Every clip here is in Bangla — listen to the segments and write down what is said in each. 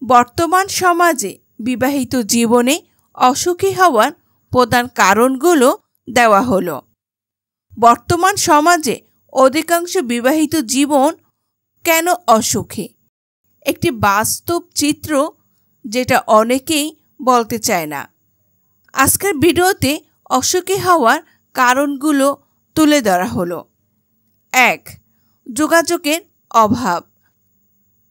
বর্তমান সমাজে বিবাহিত জীবনে অসুখী হওয়ার প্রধান কারণগুলো দেওয়া হলো। বর্তমান সমাজে অধিকাংশ বিবাহিত জীবন কেন অসুখী? একটি বাস্তব চিত্র যেটা অনেকেই বলতে চায় না। আজকের ভিডিওতে অসুখী হওয়ার কারণগুলো তুলে ধরা হলো। 1. যোগাযোগের অভাব।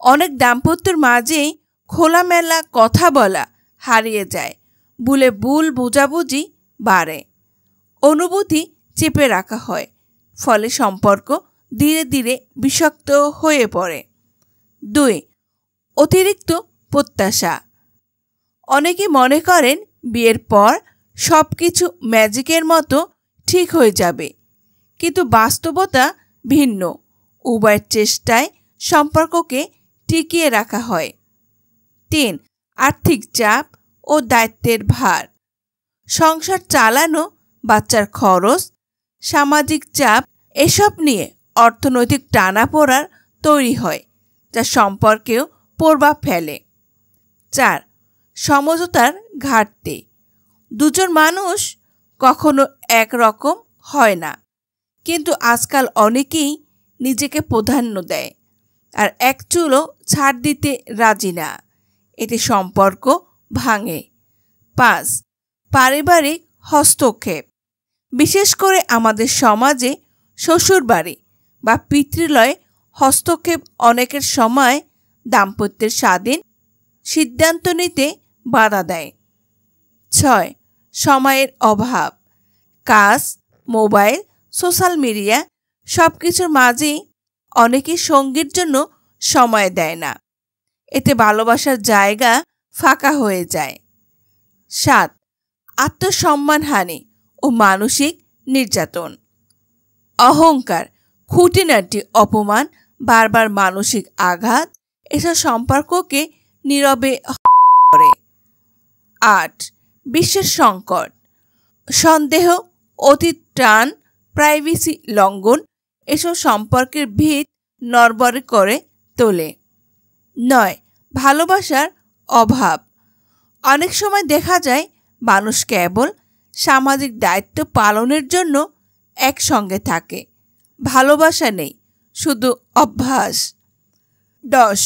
অনেক দাম্পত্যের মাঝেই খোলামেলা কথা বলা হারিয়ে যায়। ভুল বোঝাবুঝি বাড়ে, অনুভূতি চেপে রাখা হয়, ফলে সম্পর্ক ধীরে ধীরে বিষাক্ত হয়ে পড়ে। 2. অতিরিক্ত প্রত্যাশা। অনেকে মনে করেন বিয়ের পর সব কিছু ম্যাজিকের মতো ঠিক হয়ে যাবে, কিন্তু বাস্তবতা ভিন্ন। উভয়ের চেষ্টায় সম্পর্ককে টিকিয়ে রাখা হয়। 3. আর্থিক চাপ ও দায়িত্বের ভার। সংসার চালানো, বাচ্চার খরচ, সামাজিক চাপ এসব নিয়ে অর্থনৈতিক টানাপোড়েন তৈরি হয়, যা সম্পর্কেও প্রভাব ফেলে। 4. সমঝোতার ঘাটতি। দুজন মানুষ কখনো একরকম হয় না, কিন্তু আজকাল অনেকেই নিজেকে প্রাধান্য দেয় আর এক চুলও ছাড় দিতে রাজি না। এতে সম্পর্ক ভাঙে। 5. পারিবারিক হস্তক্ষেপ। বিশেষ করে আমাদের সমাজে শ্বশুরবাড়ি বা পিতৃলয়ে হস্তক্ষেপ অনেকের সময় দাম্পত্যের স্বাধীন সিদ্ধান্ত নিতে বাধা দেয়। 6. সময়ের অভাব। কাজ, মোবাইল, সোশ্যাল মিডিয়া সবকিছুর মাঝেই অনেকে সঙ্গীর জন্য সময় দেয় না। এতে ভালোবাসার জায়গা ফাঁকা হয়ে যায়। 7. আত্মসম্মানহানি ও মানসিক নির্যাতন। অহংকার, খুঁটিনাটি অপমান, বারবার মানসিক আঘাত এসব সম্পর্ককে নীরবে করে। 8. বিশ্বের সংকট। সন্দেহ, অতীত টান, প্রাইভেসি লঙ্ঘন এসব সম্পর্কের ভিত নড়বড়ে করে তোলে। 9. ভালোবাসার অভাব। অনেক সময় দেখা যায় মানুষ কেবল সামাজিক দায়িত্ব পালনের জন্য একসঙ্গে থাকে, ভালোবাসা নেই, শুধু অভ্যাস। 10.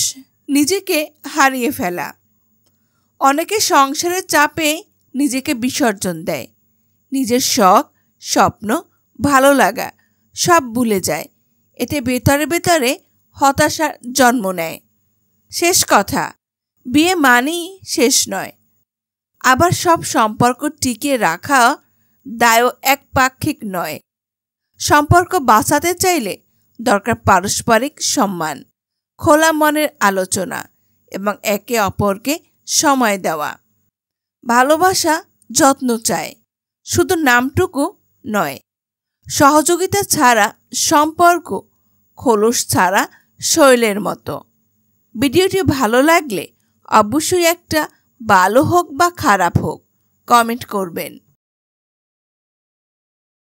নিজেকে হারিয়ে ফেলা। অনেকে সংসারের চাপে নিজেকে বিসর্জন দেয়, নিজের শখ, স্বপ্ন, ভালো লাগা সব ভুলে যায়। এতে ভেতরে ভেতরে হতাশার জন্ম নেয়। শেষ কথা, বিয়ে মানেই শেষ নয়। আবার সব সম্পর্ক টিকিয়ে রাখা দায়ও একপাক্ষিক নয়। সম্পর্ক বাঁচাতে চাইলে দরকার পারস্পরিক সম্মান, খোলা মনের আলোচনা এবং একে অপরকে সময় দেওয়া। ভালোবাসা যত্ন চায়, শুধু নামটুকু নয়। সহযোগিতা ছাড়া সম্পর্ক খোলস ছাড়া শৈলের মতো। ভিডিওটি ভালো লাগলে অবশ্যই একটা ভালো হোক বা খারাপ হোক কমেন্ট করবেন।